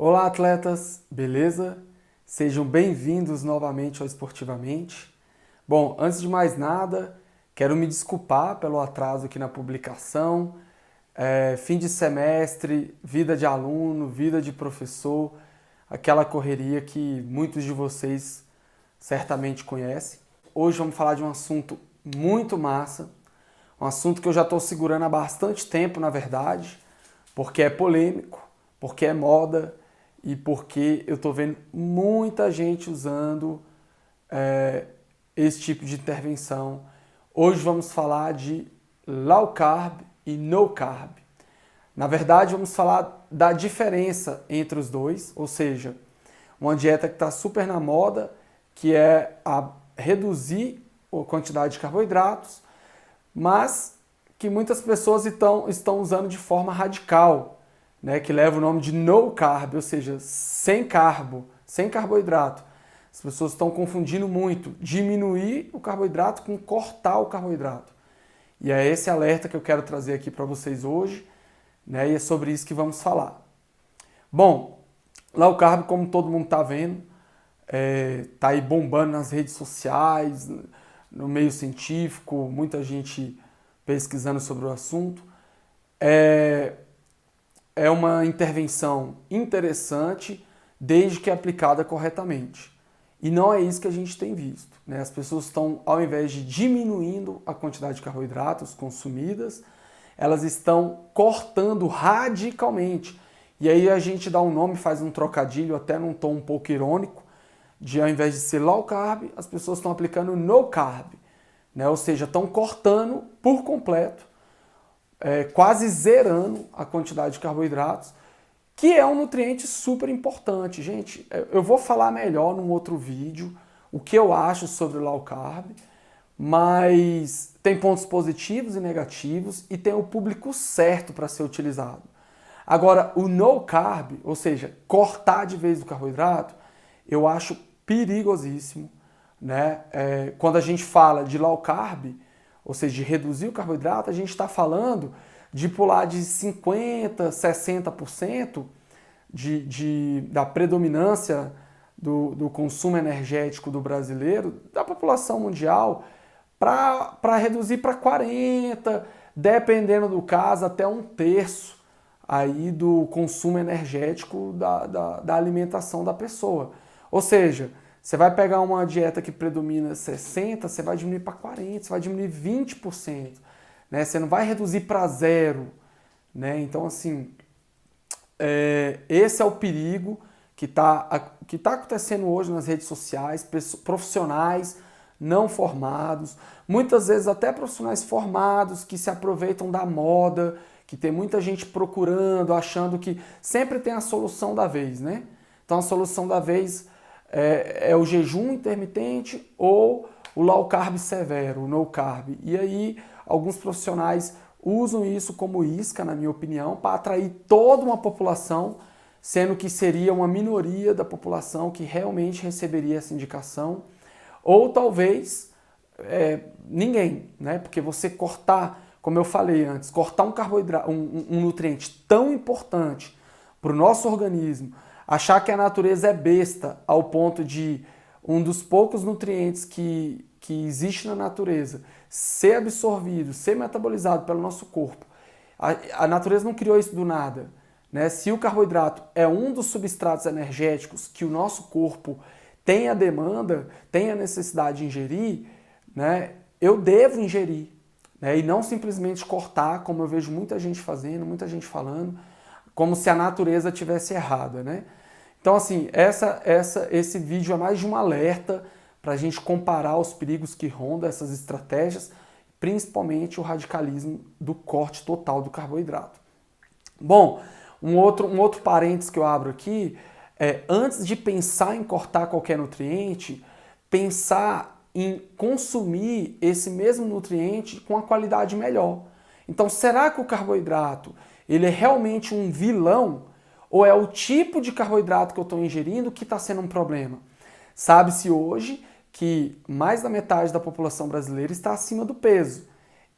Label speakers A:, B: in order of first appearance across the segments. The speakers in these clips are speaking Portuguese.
A: Olá, atletas, beleza? Sejam bem-vindos novamente ao Esportivamente. Bom, antes de mais nada, quero me desculpar pelo atraso aqui na publicação. Fim de semestre, vida de aluno, vida de professor, aquela correria que muitos de vocês certamente conhecem. Hoje vamos falar de um assunto muito massa, um assunto que eu já estou segurando há bastante tempo, na verdade, porque é polêmico, porque é moda e porque eu estou vendo muita gente usando esse tipo de intervenção. Hoje vamos falar de low carb e no carb. Na verdade, vamos falar da diferença entre os dois, ou seja, uma dieta que está super na moda, que é a reduzir a quantidade de carboidratos, mas que muitas pessoas estão usando de forma radical, né, que leva o nome de no carb, ou seja, sem carbo, sem carboidrato. As pessoas estão confundindo muito diminuir o carboidrato com cortar o carboidrato. E é esse alerta que eu quero trazer aqui para vocês hoje, né, e é sobre isso que vamos falar. Bom, low carb, como todo mundo está vendo, tá aí bombando nas redes sociais, no meio científico, muita gente pesquisando sobre o assunto. É uma intervenção interessante desde que aplicada corretamente. E não é isso que a gente tem visto, né? As pessoas estão, ao invés de diminuindo a quantidade de carboidratos consumidas, elas estão cortando radicalmente. E aí a gente dá um nome, faz um trocadilho, até num tom um pouco irônico, de ao invés de ser low carb, as pessoas estão aplicando no carb, né? Ou seja, estão cortando por completo, quase zerando a quantidade de carboidratos, que é um nutriente super importante. Gente, eu vou falar melhor num outro vídeo o que eu acho sobre low carb, mas tem pontos positivos e negativos e tem o público certo para ser utilizado. Agora, o no carb, ou seja, cortar de vez o carboidrato, eu acho perigosíssimo, né? Quando a gente fala de low carb, ou seja, de reduzir o carboidrato, a gente está falando de pular de 50%, 60% da predominância do consumo energético do brasileiro, da população mundial, para reduzir para 40%, dependendo do caso, até 1/3 aí do consumo energético da alimentação da pessoa. Ou seja, você vai pegar uma dieta que predomina 60%, você vai diminuir para 40%, você vai diminuir 20%. Né? Você não vai reduzir para zero. Né? Então, assim, esse é o perigo que tá acontecendo hoje nas redes sociais, profissionais não formados, muitas vezes até profissionais formados que se aproveitam da moda, que tem muita gente procurando, achando que sempre tem a solução da vez, né? Então a solução da vez é o jejum intermitente ou o low carb severo, o no carb. E aí alguns profissionais usam isso como isca, na minha opinião, para atrair toda uma população, sendo que seria uma minoria da população que realmente receberia essa indicação. Ou talvez ninguém, né? Porque você cortar, como eu falei antes, cortar um carboidrato, um nutriente tão importante para o nosso organismo, achar que a natureza é besta ao ponto de um dos poucos nutrientes que existe na natureza ser absorvido, ser metabolizado pelo nosso corpo. A natureza não criou isso do nada. Né? Se o carboidrato é um dos substratos energéticos que o nosso corpo tem a demanda, tem a necessidade de ingerir, né? Eu devo ingerir. Né? E não simplesmente cortar, como eu vejo muita gente fazendo, muita gente falando, como se a natureza tivesse errada. Né? Então, assim, esse vídeo é mais de um alerta para a gente comparar os perigos que rondam essas estratégias, principalmente o radicalismo do corte total do carboidrato. Bom, um outro parênteses que eu abro aqui é, antes de pensar em cortar qualquer nutriente, pensar em consumir esse mesmo nutriente com a qualidade melhor. Então, será que o carboidrato ele é realmente um vilão? Ou é o tipo de carboidrato que eu estou ingerindo que está sendo um problema? Sabe-se hoje que mais da metade da população brasileira está acima do peso.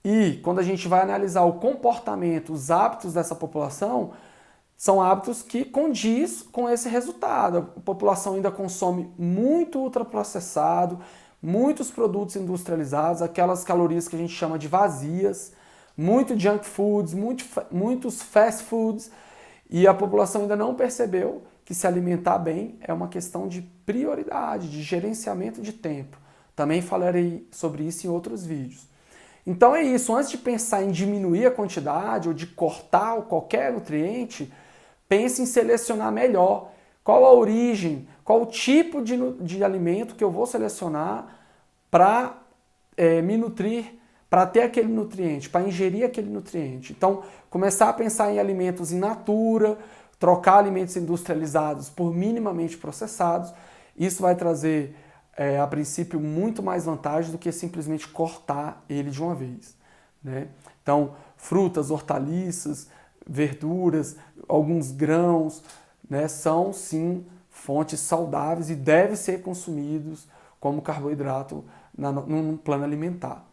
A: E quando a gente vai analisar o comportamento, os hábitos dessa população, são hábitos que condiz com esse resultado. A população ainda consome muito ultraprocessado, muitos produtos industrializados, aquelas calorias que a gente chama de vazias, muito junk foods, muitos fast foods, e a população ainda não percebeu que se alimentar bem é uma questão de prioridade, de gerenciamento de tempo. Também falarei sobre isso em outros vídeos. Então é isso, antes de pensar em diminuir a quantidade ou de cortar qualquer nutriente, pense em selecionar melhor qual a origem, qual o tipo de alimento que eu vou selecionar para me nutrir, para ter aquele nutriente, para ingerir aquele nutriente. Então, começar a pensar em alimentos in natura, trocar alimentos industrializados por minimamente processados, isso vai trazer, a princípio, muito mais vantagem do que simplesmente cortar ele de uma vez, né? Então, frutas, hortaliças, verduras, alguns grãos, né, são sim fontes saudáveis e devem ser consumidos como carboidrato no plano alimentar.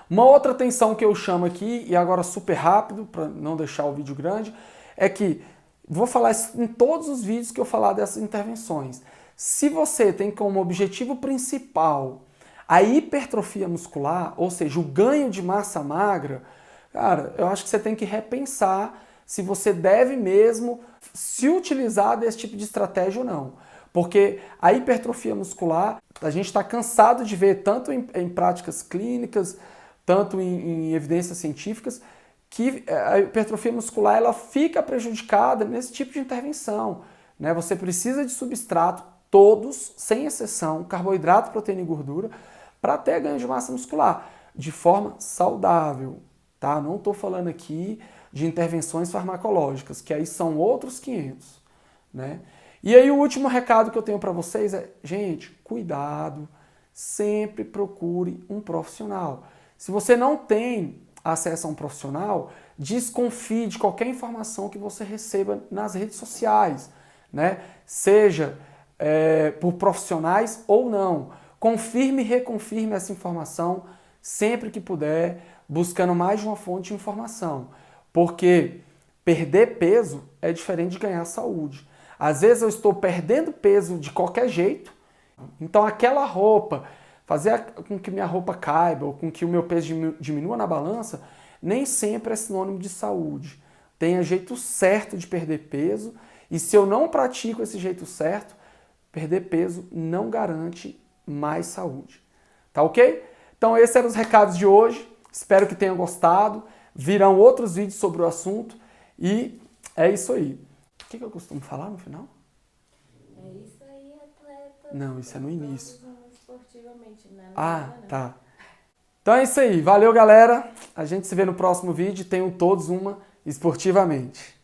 A: Uma outra atenção que eu chamo aqui, e agora super rápido, para não deixar o vídeo grande, é que vou falar isso em todos os vídeos que eu falar dessas intervenções. Se você tem como objetivo principal a hipertrofia muscular, ou seja, o ganho de massa magra, cara, eu acho que você tem que repensar se você deve mesmo se utilizar desse tipo de estratégia ou não. Porque a hipertrofia muscular, a gente está cansado de ver tanto em práticas clínicas, tanto em evidências científicas, que a hipertrofia muscular ela fica prejudicada nesse tipo de intervenção, né? Você precisa de substrato, todos, sem exceção, carboidrato, proteína e gordura, para ter ganho de massa muscular, de forma saudável. Tá? Não estou falando aqui de intervenções farmacológicas, que aí são outros 500. Né? E aí o último recado que eu tenho para vocês é, gente, cuidado, sempre procure um profissional. Se você não tem acesso a um profissional, desconfie de qualquer informação que você receba nas redes sociais, né? Seja por profissionais ou não. Confirme e reconfirme essa informação sempre que puder, buscando mais de uma fonte de informação. Porque perder peso é diferente de ganhar saúde. Às vezes eu estou perdendo peso de qualquer jeito, então aquela roupa, fazer com que minha roupa caiba ou com que o meu peso diminua na balança, nem sempre é sinônimo de saúde. Tem jeito certo de perder peso e se eu não pratico esse jeito certo, perder peso não garante mais saúde. Tá ok? Então esses eram os recados de hoje. Espero que tenham gostado. Virão outros vídeos sobre o assunto e é isso aí. O que eu costumo falar no final?
B: É isso aí, atleta.
A: Não, isso é no início.
B: Esportivamente, né?
A: Tá. Então é isso aí. Valeu, galera. A gente se vê no próximo vídeo. Tenham todos uma esportivamente.